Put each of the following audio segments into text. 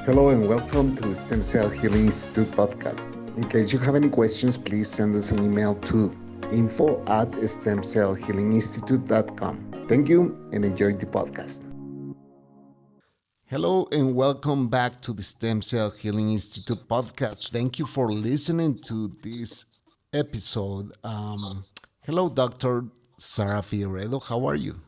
Hello and welcome to the Stem Cell Healing Institute podcast. In case you have any questions, please send us an email to info@stemcellhealinginstitute.com. Thank you and enjoy the podcast. Hello and welcome back to the Stem Cell Healing Institute podcast. Thank you for listening to this episode. Hello, Dr. Zahra Figueredo. How are you?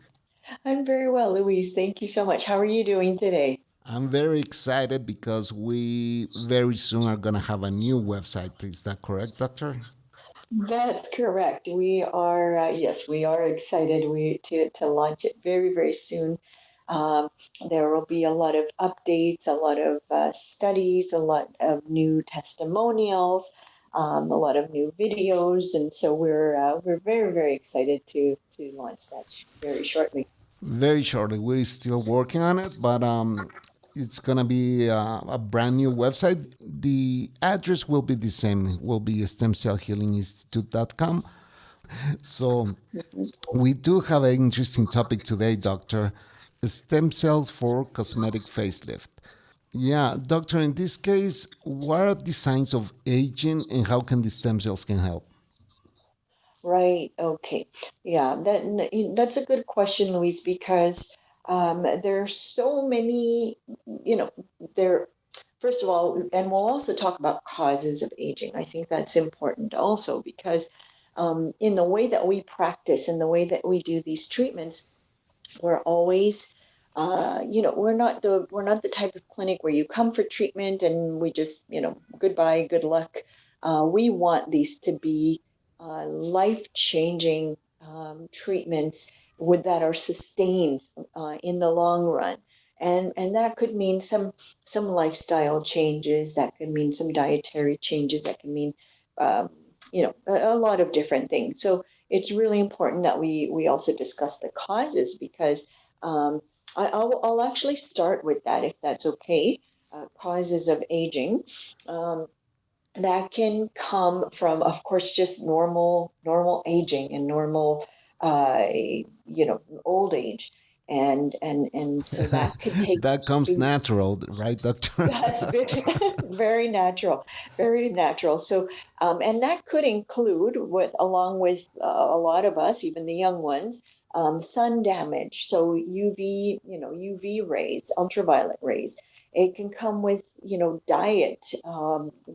I'm very well, Louise. Thank you so much. How are you doing today? I'm very excited because we very soon are going to have a new website. Is that correct, Doctor? That's correct. Yes, we are excited to launch it very, very soon. Um, there will be a lot of updates, a lot of studies, a lot of new testimonials, a lot of new videos, and so we're very, very excited to launch that very shortly. Very shortly. We're still working on it, but it's going to be a brand new website. The address will be the same. It will be stemcellhealinginstitute.com. So we do have an interesting topic today, Doctor. Stem cells for cosmetic facelift. Yeah, doctor, in this case, what are the signs of aging and how can the stem cells can help? Right. Okay. Yeah. That's a good question, Luis, because there are so many. You know, there. First of all, and we'll also talk about causes of aging. I think that's important also because in the way that we practice, in the way that we do these treatments, we're always. We're not the type of clinic where you come for treatment and we just, goodbye, good luck. We want these to be life-changing treatments that are sustained in the long run. And that could mean some lifestyle changes. That could mean some dietary changes. That can mean um, a lot of different things. So it's really important that we also discuss the causes because I'll actually start with that if that's okay. Causes of aging. Um, that can come from, of course, just normal aging and normal old age, and so that could take. That comes natural, right, doctor? That's very very natural. So and that could include, with along with a lot of us, even the young ones, sun damage. So UV rays, ultraviolet rays. It can come with diet,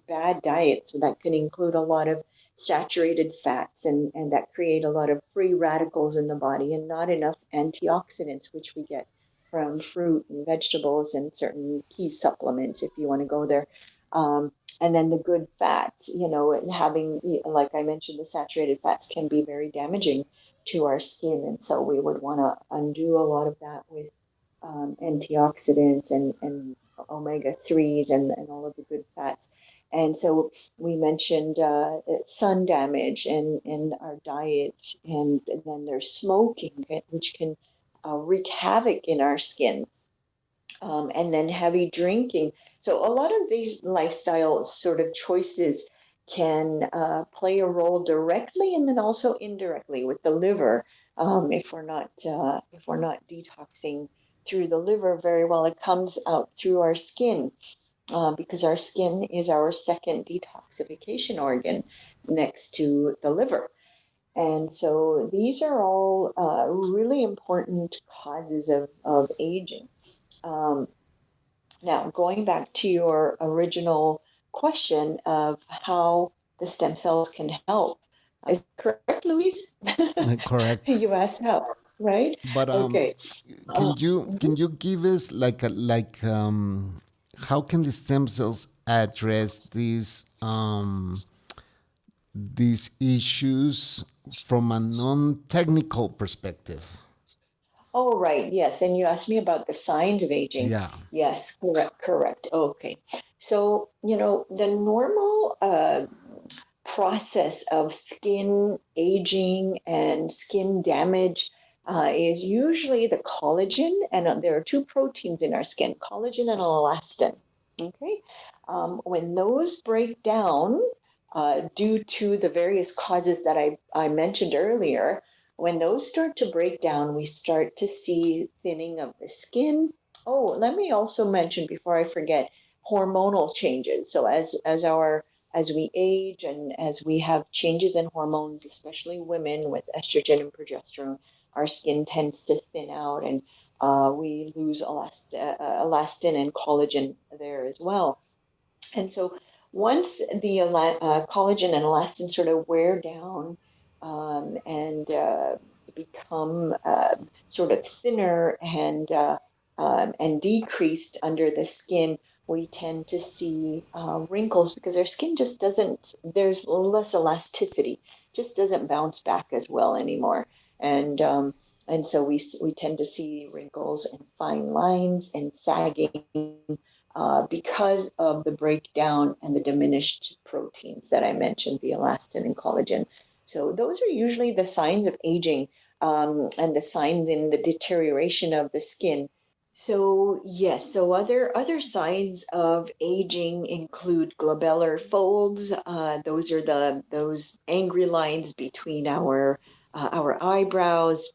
bad diet. So that can include a lot of saturated fats, and that create a lot of free radicals in the body and not enough antioxidants, which we get from fruit and vegetables and certain key supplements, if you want to go there. And then the good fats, and having, like I mentioned, the saturated fats can be very damaging to our skin. And so we would want to undo a lot of that with antioxidants and omega 3s and all of the good fats. And so we mentioned sun damage and our diet, and then there's smoking, which can wreak havoc in our skin, and then heavy drinking. So a lot of these lifestyle sort of choices can play a role directly and then also indirectly with the liver. If we're not detoxing through the liver very well, it comes out through our skin, because our skin is our second detoxification organ next to the liver. And so these are all really important causes of aging. Um, Now, going back to your original question of how the stem cells can help, is that correct, Louise? Correct. You asked how, right? But Okay. can you Mhm. can you give us how can the stem cells address these issues from a non-technical perspective? Oh, right. Yes. And you asked me about the signs of aging. Yeah. Yes, correct, correct. Okay. So, the normal process of skin aging and skin damage is usually the collagen, and there are two proteins in our skin, collagen and elastin. Okay. When those break down due to the various causes that I mentioned earlier, when those start to break down, we start to see thinning of the skin. Oh, let me also mention before I forget, hormonal changes. So as we age and as we have changes in hormones, especially women with estrogen and progesterone, our skin tends to thin out, and we lose elastin and collagen there as well. And so once the collagen and elastin sort of wear down and become sort of thinner and decreased under the skin, we tend to see wrinkles because our skin just doesn't, there's less elasticity, just doesn't bounce back as well anymore. And so we tend to see wrinkles and fine lines and sagging because of the breakdown and the diminished proteins that I mentioned, the elastin and collagen. So those are usually the signs of aging and the signs in the deterioration of the skin. So yes, so other signs of aging include glabellar folds. Those are those angry lines between our eyebrows,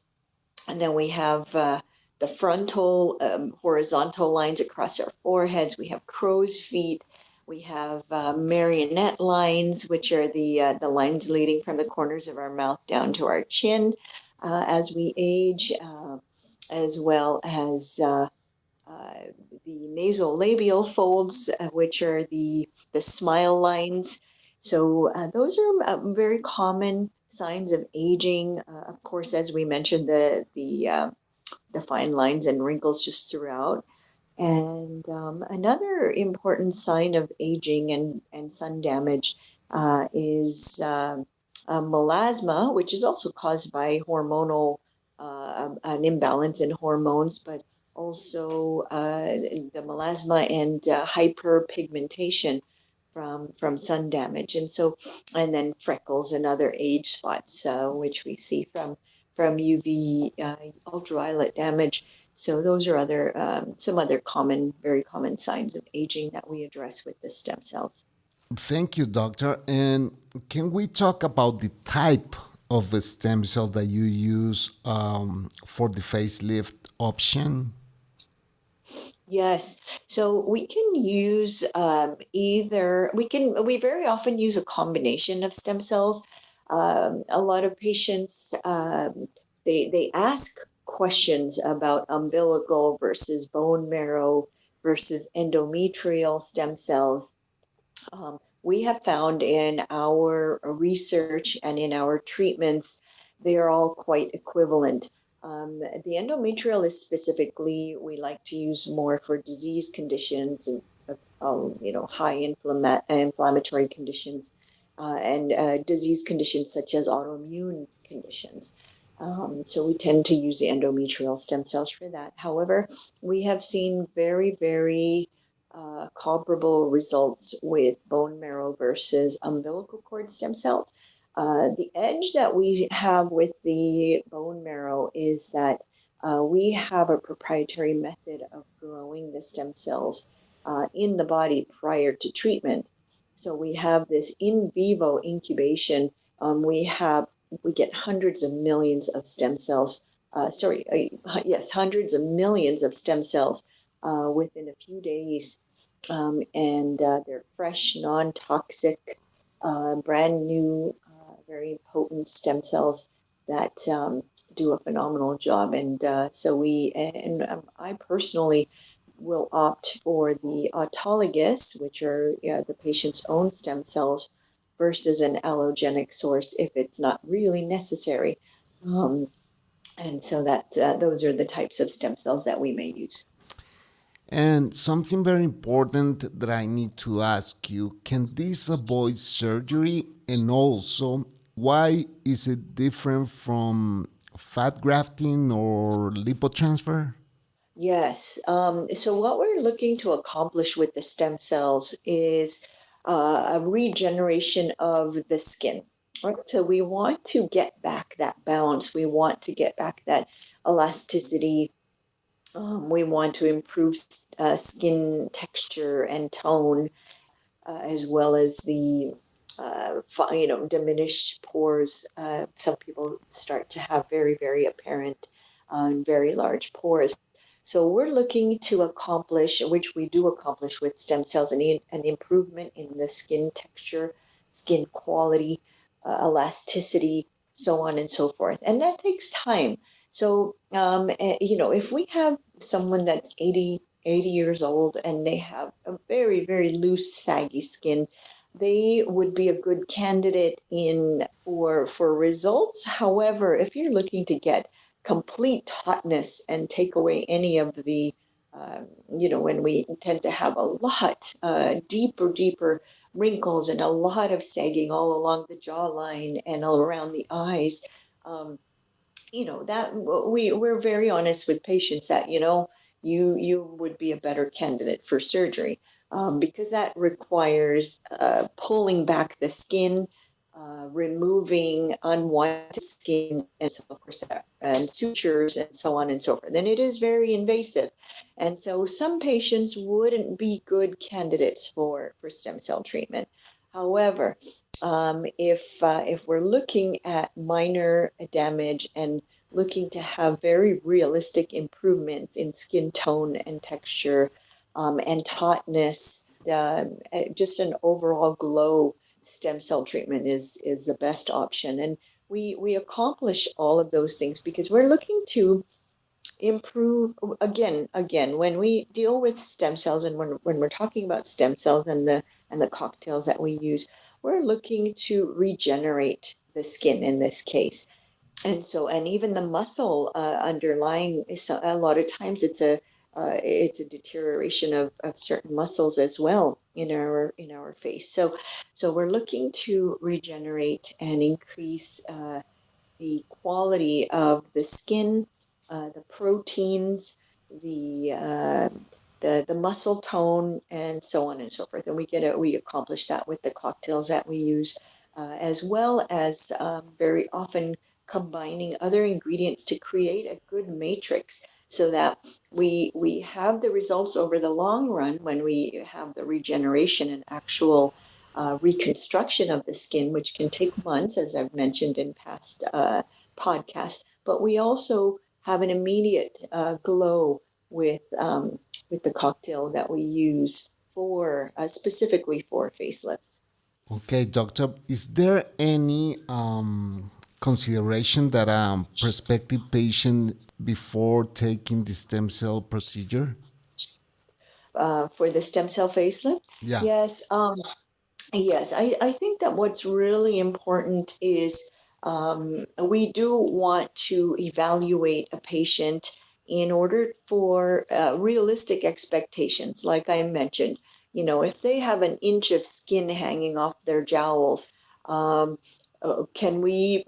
and then we have the frontal horizontal lines across our foreheads. We have crow's feet. We have marionette lines, which are the lines leading from the corners of our mouth down to our chin as we age, as well as uh, the nasolabial folds, which are the smile lines. So those are very common signs of aging. Of course, as we mentioned, the fine lines and wrinkles just throughout. And another important sign of aging and sun damage is melasma, which is also caused by hormonal, an imbalance in hormones, but also the melasma and hyperpigmentation from sun damage. And so, and then freckles and other age spots, which we see from UV ultraviolet damage. So those are other some other very common signs of aging that we address with the stem cells. Thank you, doctor. And can we talk about the type of a stem cell that you use for the facelift option? Yes. So we can use we very often use a combination of stem cells. A lot of patients, they ask questions about umbilical versus bone marrow versus endometrial stem cells. We have found in our research and in our treatments, they are all quite equivalent. The endometrial is specifically, we like to use more for disease conditions and, high inflammatory conditions and disease conditions such as autoimmune conditions. So we tend to use the endometrial stem cells for that. However, we have seen very, very comparable results with bone marrow versus umbilical cord stem cells. The edge that we have with the bone marrow is that we have a proprietary method of growing the stem cells in the body prior to treatment. So we have this in vivo incubation. We get hundreds of millions of stem cells. Yes, hundreds of millions of stem cells within a few days, and they're fresh, non-toxic, brand new, very potent stem cells that do a phenomenal job. And I personally will opt for the autologous, which are the patient's own stem cells, versus an allogenic source if it's not really necessary. Um, and so those are the types of stem cells that we may use. And something very important that I need to ask you, can this avoid surgery? And also, why is it different from fat grafting or lipotransfer? Yes. So what we're looking to accomplish with the stem cells is a regeneration of the skin. Right? So we want to get back that balance. We want to get back that elasticity. We want to improve skin texture and tone, as well as the diminished pores. Some people start to have very, very apparent and very large pores. So we're looking to accomplish, which we do accomplish with stem cells, an improvement in the skin texture, skin quality, elasticity, so on and so forth. And that takes time. So, if we have someone that's 80 years old and they have a very, very loose, saggy skin, they would be a good candidate in for results. However, if you're looking to get complete tautness and take away any of the when we tend to have a lot deeper wrinkles and a lot of sagging all along the jawline and all around the eyes. um, that we're very honest with patients that you would be a better candidate for surgery, because that requires pulling back the skin, removing unwanted skin, and so of course and sutures and so on and so forth. And it is very invasive, and so some patients wouldn't be good candidates for stem cell treatment. However, if we're looking at minor damage and looking to have very realistic improvements in skin tone and texture, and tautness, just an overall glow, stem cell treatment is the best option. And we accomplish all of those things because we're looking to improve. Again, when we deal with stem cells, and when we're talking about stem cells and the cocktails that we use, we're looking to regenerate the skin in this case. And even the muscle underlying is a lot of times it's a deterioration of certain muscles as well in our face. So we're looking to regenerate and increase the quality of the skin, the proteins, the uh, the muscle tone, and so on and so forth. And we accomplish that with the cocktails that we use, as well as very often combining other ingredients to create a good matrix, so that we have the results over the long run when we have the regeneration and actual reconstruction of the skin, which can take months, as I've mentioned in past podcasts. But we also have an immediate glow with the cocktail that we use for specifically for facelifts. Okay, doctor, is there any consideration that a prospective patient before taking the stem cell procedure? For the stem cell facelift, Yeah. yes. Yes, I think that what's really important is we do want to evaluate a patient in order for realistic expectations. Like I mentioned, if they have an inch of skin hanging off their jowls, um, can we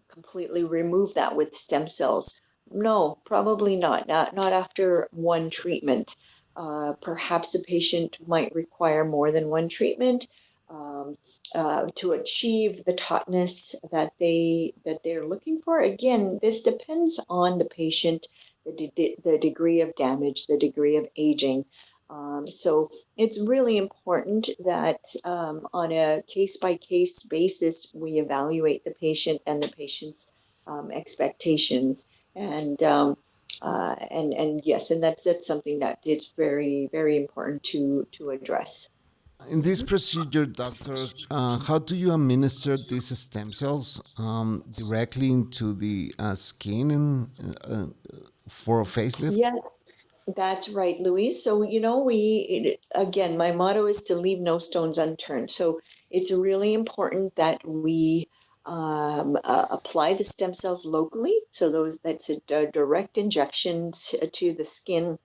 completely remove that with stem cells? No, probably not. Not after one treatment. Perhaps a patient might require more than one treatment um, to achieve the tautness that they're looking for. Again, this depends on the patient, the degree of damage, the degree of aging. So it's really important that on a case by case basis we evaluate the patient and the patient's expectations. And yes, and that's something that it's very, very important to address. In this procedure, doctor, how do you administer these stem cells directly into the skin and for a facelift? Yeah, that's right, Louise. So, again, my motto is to leave no stones unturned. So it's really important that we apply the stem cells locally. So that's a direct injection to the skin,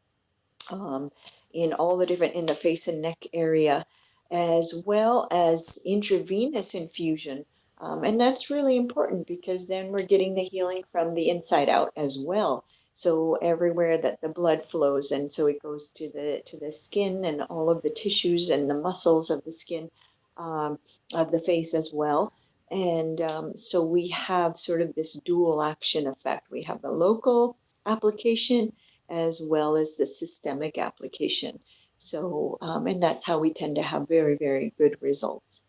um, in all the different, in the face and neck area, as well as intravenous infusion. And that's really important because then we're getting the healing from the inside out as well. So everywhere that the blood flows, and so it goes to the skin and all of the tissues and the muscles of the skin, um, of the face as well. And so we have sort of this dual action effect. We have the local application as well as the systemic application. So, and that's how we tend to have very, very good results.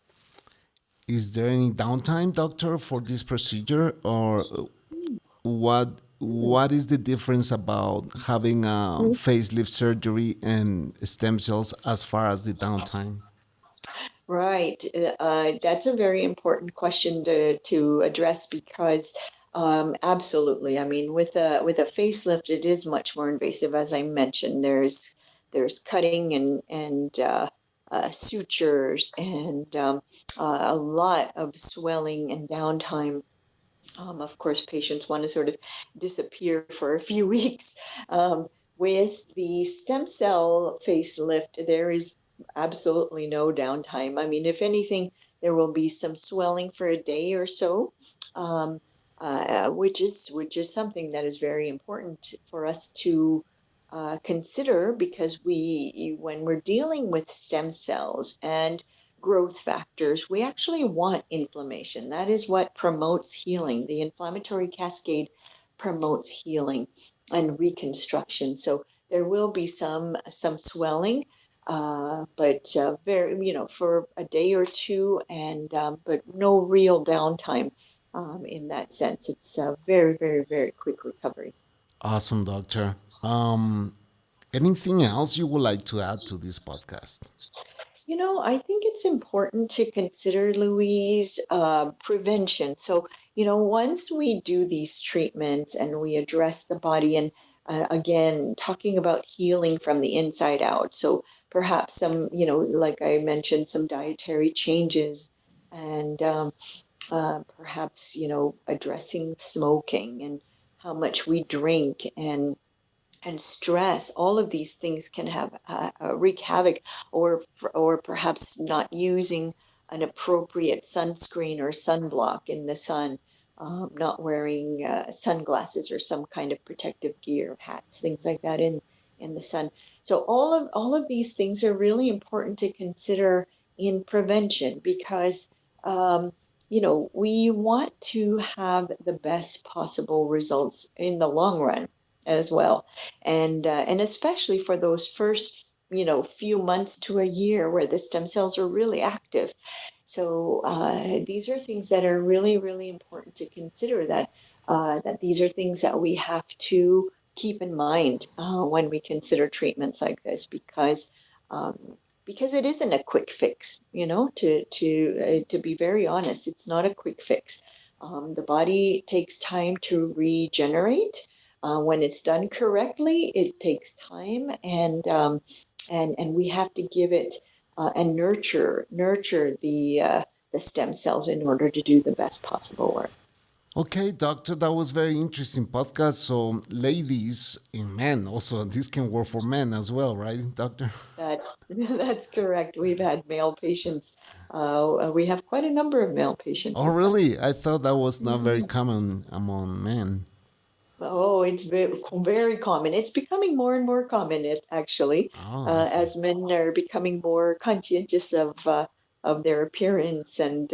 Is there any downtime, doctor, for this procedure, or what? Mhm. what is the difference about having a facelift surgery and stem cells as far as the downtime? Right. That's a very important question to address because absolutely. I mean, with a facelift, it is much more invasive, as I mentioned. There's cutting and sutures and a lot of swelling and downtime. Of course, patients want to sort of disappear for a few weeks. Um, with the stem cell facelift, there is absolutely no downtime. I mean, if anything, there will be some swelling for a day or so, um, which is something that is very important for us to consider because when we're dealing with stem cells and growth factors, we actually want inflammation. That is what promotes healing. The inflammatory cascade promotes healing and reconstruction. So there will be some swelling, but very for a day or two, and but no real downtime in that sense. It's a very very very quick recovery. Awesome, doctor. Anything else you would like to add to this podcast? I think it's important to consider, Louise, prevention. So, once we do these treatments and we address the body, and again, talking about healing from the inside out. So, perhaps some, like I mentioned, some dietary changes and perhaps, addressing smoking and how much we drink and stress, all of these things can have wreak havoc, or perhaps not using an appropriate sunscreen or sunblock in the sun, not wearing sunglasses or some kind of protective gear, hats, things like that in the sun. So all of these things are really important to consider in prevention because we want to have the best possible results in the long run as well, and especially for those first few months to a year where the stem cells are really active. So these are things that are really really important to consider, that these are things that we have to keep in mind when we consider treatments like this, because it isn't a quick fix. To be very honest, it's not a quick fix. The body takes time to regenerate. When it's done correctly, it takes time, and we have to give it and nurture the stem cells in order to do the best possible work. Okay, doctor, that was very interesting podcast. So, ladies and men, also, this can work for men as well, right, doctor? That's correct. We've had male patients. We have quite a number of male patients, Oh, in fact. really? I thought that was not very Mhm. common among men. Oh, it's very common. It's becoming more and more common, actually, Oh, I see. as men are becoming more conscientious of their appearance and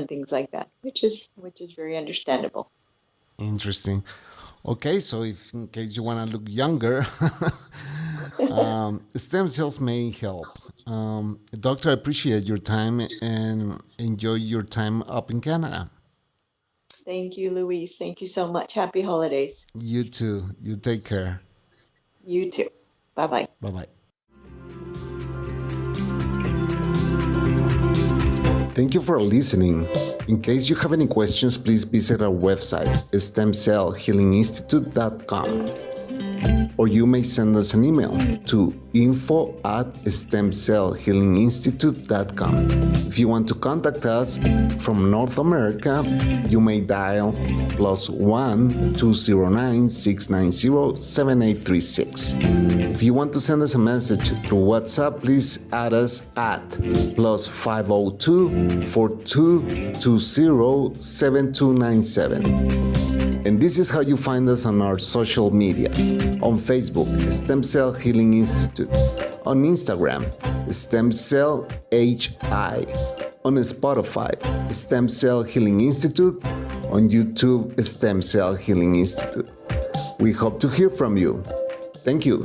things like that, which is very understandable. Interesting. Okay, so if in case you want to look younger, stem cells may help. Doctor, I appreciate your time and enjoy your time up in Canada. Thank you, Louise. Thank you so much. Happy holidays. You too. You take care. You too. Bye bye. Bye bye. Thank you for listening. In case you have any questions, please visit our website, stemcellhealinginstitute.com. Or you may send us an email to info@stemcellhealinginstitute.com. If you want to contact us from North America, you may dial +1 209 690 7836. If you want to send us a message through WhatsApp, please add us at +502 4220 7297. And this is how you find us on our social media. On Facebook, Stem Cell Healing Institute. On Instagram, Stem Cell HI. On Spotify, Stem Cell Healing Institute. On YouTube, Stem Cell Healing Institute. We hope to hear from you. Thank you.